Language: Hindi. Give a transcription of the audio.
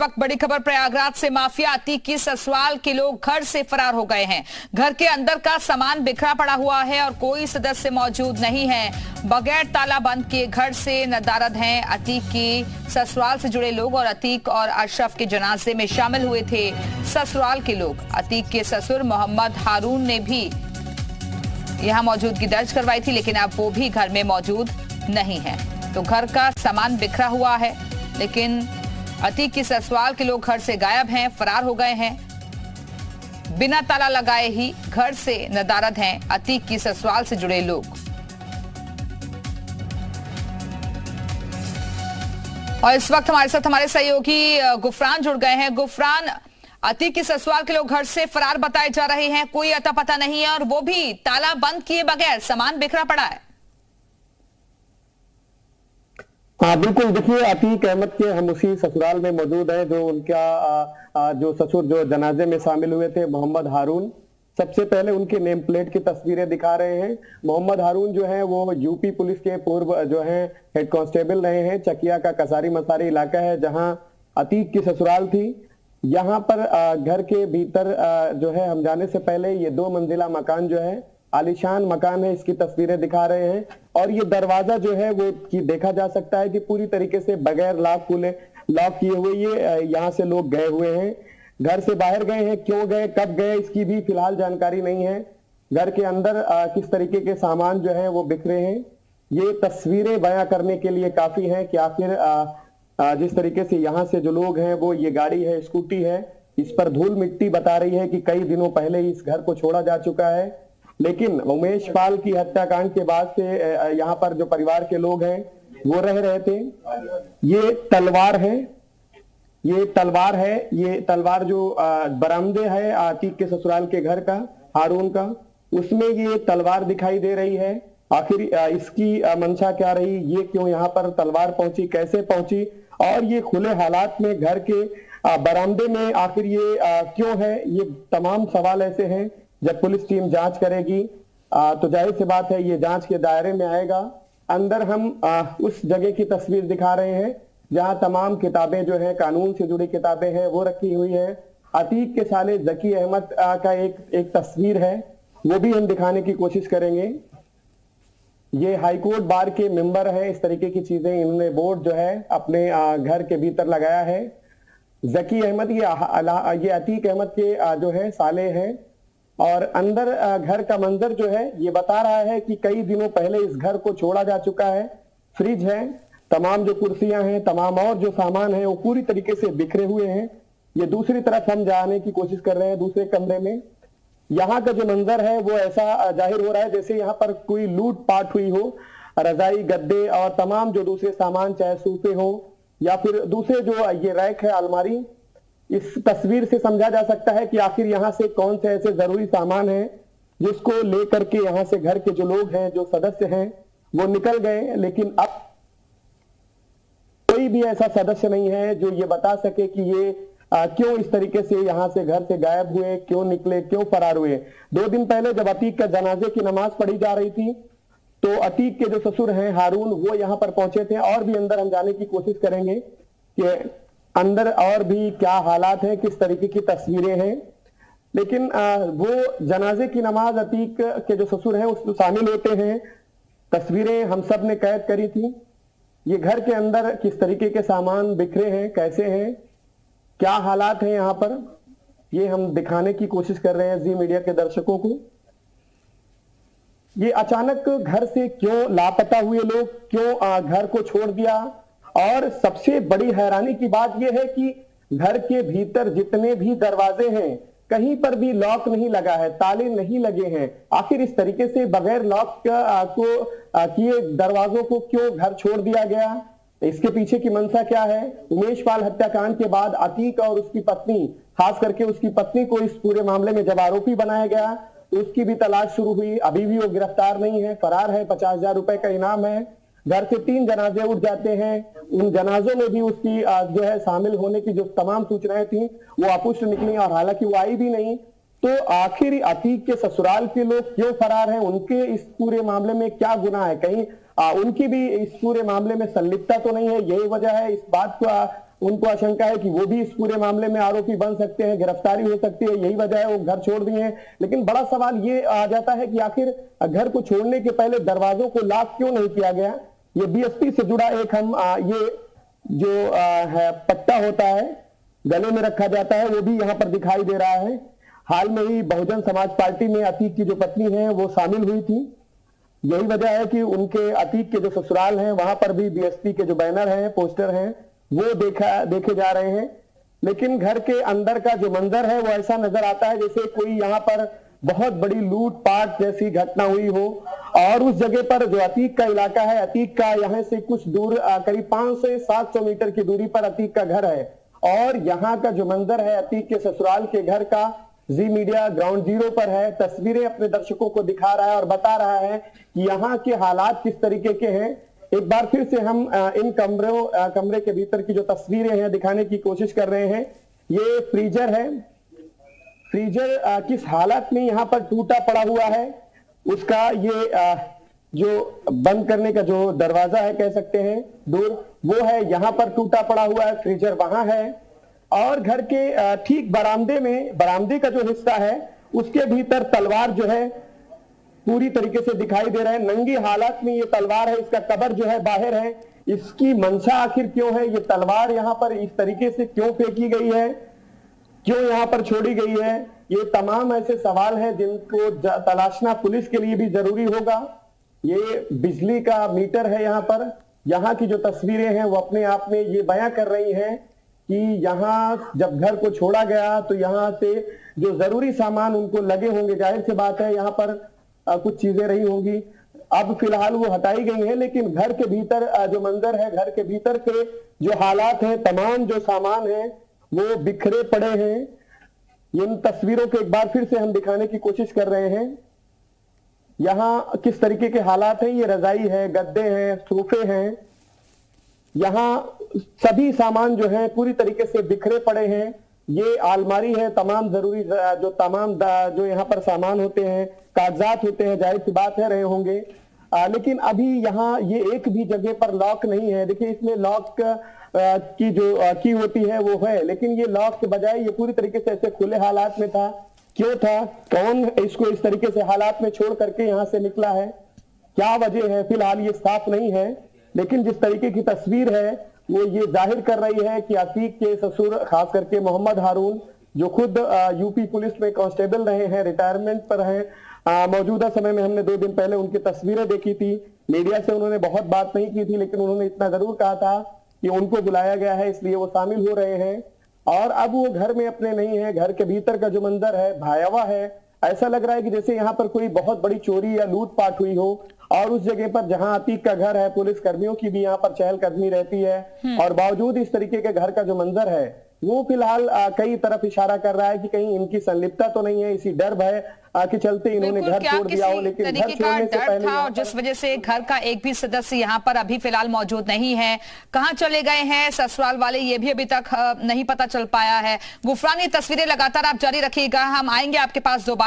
वक्त बड़ी खबर प्रयागराज से। माफिया अतीक की ससुराल के लोग घर से फरार हो गए हैं। घर के अंदर का सामान बिखरा पड़ा हुआ है और कोई सदस्य मौजूद नहीं है। बगैर ताला बंद किए घर से नदारद हैं अतीक की ससुराल से जुड़े लोग और अतीक और अशरफ के जनाजे में शामिल हुए थे ससुराल के लोग। अतीक के ससुर मोहम्मद हारून ने भी यहां मौजूदगी दर्ज करवाई थी, लेकिन अब वो भी घर में मौजूद नहीं है। तो घर का सामान बिखरा हुआ है, लेकिन अतीक की ससुराल के लोग घर से गायब हैं, फरार हो गए हैं। बिना ताला लगाए ही घर से नदारद हैं अतीक की ससुराल से जुड़े लोग। और इस वक्त हमारे साथ हमारे सहयोगी गुफरान जुड़ गए हैं। गुफरान, अतीक की ससुराल के लोग घर से फरार बताए जा रहे हैं, कोई अता पता नहीं है और वो भी ताला बंद किए बगैर, सामान बिखरा पड़ा है। हाँ बिल्कुल, देखिए अतीक अहमद के हम उसी ससुराल में मौजूद हैं जो उनका जो ससुर जो जनाजे में शामिल हुए थे मोहम्मद हारून। सबसे पहले उनके नेम प्लेट की तस्वीरें दिखा रहे हैं। मोहम्मद हारून जो है वो यूपी पुलिस के पूर्व जो है हेड कांस्टेबल रहे हैं। चकिया का कसारी मसारी इलाका है जहां अतीक की ससुराल थी। यहाँ पर घर के भीतर जो है हम जाने से पहले ये 2 मंजिला मकान जो है आलीशान मकान है, इसकी तस्वीरें दिखा रहे हैं। और ये दरवाजा जो है वो देखा जा सकता है कि पूरी तरीके से बगैर लॉक किए हुए ये यहाँ से लोग गए हुए हैं। घर से बाहर गए हैं, क्यों गए, कब गए, इसकी भी फिलहाल जानकारी नहीं है। घर के अंदर किस तरीके के सामान जो है वो बिखरे हैं, ये तस्वीरें बयां करने के लिए काफी हैं कि आखिर जिस तरीके से यहाँ से जो लोग हैं वो, ये गाड़ी है, स्कूटी है, इस पर धूल मिट्टी बता रही है कि कई दिनों पहले इस घर को छोड़ा जा चुका है। लेकिन उमेश पाल की हत्याकांड के बाद से यहाँ पर जो परिवार के लोग हैं वो रह रहे थे। ये तलवार है, ये तलवार जो बरामदे है अतीक के ससुराल के घर का, हारून का, उसमें ये तलवार दिखाई दे रही है। आखिर इसकी मंशा क्या रही, ये क्यों यहाँ पर तलवार पहुंची, कैसे पहुंची, और ये खुले हालात में घर के बरामदे में आखिर ये क्यों है, ये तमाम सवाल ऐसे हैं। जब पुलिस टीम जांच करेगी तो जाहिर सी बात है ये जांच के दायरे में आएगा। अंदर हम उस जगह की तस्वीर दिखा रहे हैं जहां तमाम किताबें जो है, कानून से जुड़ी किताबें हैं, वो रखी हुई है। अतीक के साले जकी अहमद का एक तस्वीर है, वो भी हम दिखाने की कोशिश करेंगे। ये हाईकोर्ट बार के मेंबर है, इस तरीके की चीजें इन्होंने बोर्ड जो है अपने घर के भीतर लगाया है। जकी अहमद ये अतीक अहमद के जो है साले हैं। और अंदर घर का मंजर जो है ये बता रहा है कि कई दिनों पहले इस घर को छोड़ा जा चुका है। फ्रिज है, तमाम जो कुर्सियां हैं, तमाम और जो सामान है वो पूरी तरीके से बिखरे हुए हैं। ये दूसरी तरफ हम जाने की कोशिश कर रहे हैं, दूसरे कमरे में। यहाँ का जो मंजर है वो ऐसा जाहिर हो रहा है जैसे यहाँ पर कोई लूट पाट हुई हो। रजाई, गद्दे और तमाम जो दूसरे सामान, चाहे सोफे हो या फिर दूसरे जो ये रैक है, अलमारी, इस तस्वीर से समझा जा सकता है कि आखिर यहाँ से कौन से ऐसे जरूरी सामान है जिसको लेकर के यहाँ से घर के जो लोग हैं, जो सदस्य हैं, वो निकल गए। लेकिन अब कोई भी ऐसा सदस्य नहीं है जो ये बता सके कि ये क्यों इस तरीके से यहाँ से घर से गायब हुए, क्यों निकले, क्यों फरार हुए। 2 दिन पहले जब अतीक का जनाजे की नमाज पढ़ी जा रही थी तो अतीक के जो ससुर हैं हारून, वो यहाँ पर पहुंचे थे। और भी अंदर हम जाने की कोशिश करेंगे कि अंदर और भी क्या हालात हैं, किस तरीके की तस्वीरें हैं। लेकिन वो जनाजे की नमाज अतीक के जो ससुर हैं उसमें शामिल होते हैं। तस्वीरें हम सब ने कैद करी थी। ये घर के अंदर किस तरीके के सामान बिखरे हैं, कैसे हैं, क्या हालात हैं यहाँ पर, ये हम दिखाने की कोशिश कर रहे हैं जी मीडिया के दर्शकों को। ये अचानक घर से क्यों लापता हुए लोग, क्यों घर को छोड़ दिया। और सबसे बड़ी हैरानी की बात यह है कि घर के भीतर जितने भी दरवाजे हैं कहीं पर भी लॉक नहीं लगा है, ताले नहीं लगे हैं। आखिर इस तरीके से बगैर लॉक किए दरवाजों को क्यों घर छोड़ दिया गया, इसके पीछे की मंशा क्या है। उमेश पाल हत्याकांड के बाद अतीक और उसकी पत्नी, खास करके उसकी पत्नी को इस पूरे मामले में जब आरोपी बनाया गया तो उसकी भी तलाश शुरू हुई। अभी भी वो गिरफ्तार नहीं है, फरार है। 50,000 रुपए का इनाम है। घर से 3 जनाजे उठ जाते हैं। उन जनाजों में भी उसकी जो है शामिल होने की जो तमाम सूचनाएं थी वो अपुष्ट निकली और हालांकि वो आई भी नहीं। तो आखिर अतीक के ससुराल के लोग क्यों फरार हैं, उनके इस पूरे मामले में क्या गुनाह है, कहीं उनकी भी इस पूरे मामले में संलिप्तता तो नहीं है। यही वजह है इस बात को उनको आशंका है कि वो भी इस पूरे मामले में आरोपी बन सकते हैं, गिरफ्तारी हो सकती है, यही वजह है वो घर छोड़ दिए हैं। लेकिन बड़ा सवाल ये आ जाता है कि आखिर घर को छोड़ने के पहले दरवाजों को लॉक क्यों नहीं किया गया। ये बीएसपी से जुड़ा एक हम ये जो है पट्टा होता है गले में रखा जाता है, वो भी यहाँ पर दिखाई दे रहा है। हाल में ही बहुजन समाज पार्टी में अतीक की जो पत्नी है वो शामिल हुई थी। यही वजह है कि उनके अतीक के जो ससुराल हैं वहां पर भी बीएसपी के जो बैनर हैं, पोस्टर हैं, वो देखे जा रहे हैं। लेकिन घर के अंदर का जो मंजर है वो ऐसा नजर आता है जैसे कोई यहाँ पर बहुत बड़ी लूटपाट जैसी घटना हुई हो। और उस जगह पर जो अतीक का इलाका है, अतीक का यहाँ से कुछ दूर करीब 500 से 700 मीटर की दूरी पर अतीक का घर है। और यहाँ का जो मंजर है अतीक के ससुराल के घर का, जी मीडिया ग्राउंड जीरो पर है, तस्वीरें अपने दर्शकों को दिखा रहा है और बता रहा है कि यहाँ के हालात किस तरीके के हैं। एक बार फिर से हम इन कमरे के भीतर की जो तस्वीरें हैं दिखाने की कोशिश कर रहे हैं। ये फ्रीजर है, फ्रीजर किस हालत में यहाँ पर टूटा पड़ा हुआ है, उसका ये जो बंद करने का जो दरवाजा है कह सकते हैं दूर, वो है यहाँ पर टूटा पड़ा हुआ है, फ्रीजर वहां है। और घर के ठीक बरामदे का जो हिस्सा है उसके भीतर तलवार जो है पूरी तरीके से दिखाई दे रहा है। नंगी हालत में ये तलवार है, इसका कबर जो है बाहर है। इसकी मंशा आखिर क्यों है, ये तलवार यहाँ पर इस तरीके से क्यों फेंकी गई है, क्यों यहाँ पर छोड़ी गई है, ये तमाम ऐसे सवाल हैं जिनको तलाशना पुलिस के लिए भी जरूरी होगा। ये बिजली का मीटर है यहाँ पर, यहाँ की जो तस्वीरें हैं वो अपने आप में ये बयां कर रही हैं कि यहाँ जब घर को छोड़ा गया तो यहाँ से जो जरूरी सामान उनको लगे होंगे, जाहिर सी बात है यहाँ पर कुछ चीजें रही होंगी। अब फिलहाल वो हटाई गई हैं, लेकिन घर के भीतर जो मंजर है, घर के भीतर के जो हालात हैं, तमाम जो सामान है वो बिखरे पड़े हैं। इन तस्वीरों को एक बार फिर से हम दिखाने की कोशिश कर रहे हैं। यहाँ किस तरीके के हालात हैं, ये रजाई है, गद्दे हैं, सोफे हैं, यहाँ सभी सामान जो है पूरी तरीके से बिखरे पड़े हैं। ये अलमारी है, तमाम जरूरी जो यहाँ पर सामान होते हैं, कागजात होते हैं, जाहिर सी बात है रहे होंगे। लेकिन अभी यहाँ ये एक भी जगह पर लॉक नहीं है। देखिए इसमें लॉक की जो की होती है वो है, लेकिन ये लॉक के बजाय ये पूरी तरीके से ऐसे खुले हालात में था। क्यों था, कौन इसको इस तरीके से हालात में छोड़ करके यहाँ से निकला है, क्या वजह है, फिलहाल ये साफ नहीं है। लेकिन जिस तरीके की तस्वीर है वो ये जाहिर कर रही है कि अतीक के ससुर, खास करके मोहम्मद हारून, जो खुद यूपी पुलिस में कांस्टेबल रहे हैं, रिटायरमेंट पर हैं, मौजूदा समय में हमने 2 दिन पहले उनकी तस्वीरें देखी थी। मीडिया से उन्होंने बहुत बात नहीं की थी, लेकिन उन्होंने इतना जरूर कहा था कि उनको बुलाया गया है इसलिए वो शामिल हो रहे हैं। और अब वो घर में अपने नहीं है, घर के भीतर का जो मंजर है भयावह है। ऐसा लग रहा है कि जैसे यहाँ पर कोई बहुत बड़ी चोरी या लूटपाट हुई हो। और उस जगह पर जहां अतीक का घर है, पुलिस कर्मियों की भी यहाँ पर चहलकदमी रहती है, और बावजूद इस तरीके के घर का जो मंजर है वो फिलहाल कई तरफ इशारा कर रहा है कि कहीं इनकी संलिप्तता तो नहीं है। इसी डर भय के चलते इन्होंने घर छोड़ दिया हो, लेकिन घर छोड़ने से पहले था और जिस वजह से घर का एक भी सदस्य यहाँ पर अभी फिलहाल मौजूद नहीं है। कहाँ चले गए हैं ससुराल वाले, ये भी अभी तक नहीं पता चल पाया है। गुफरानी तस्वीरें लगातार आप जारी रखिएगा, हम आएंगे आपके पास दोबारा।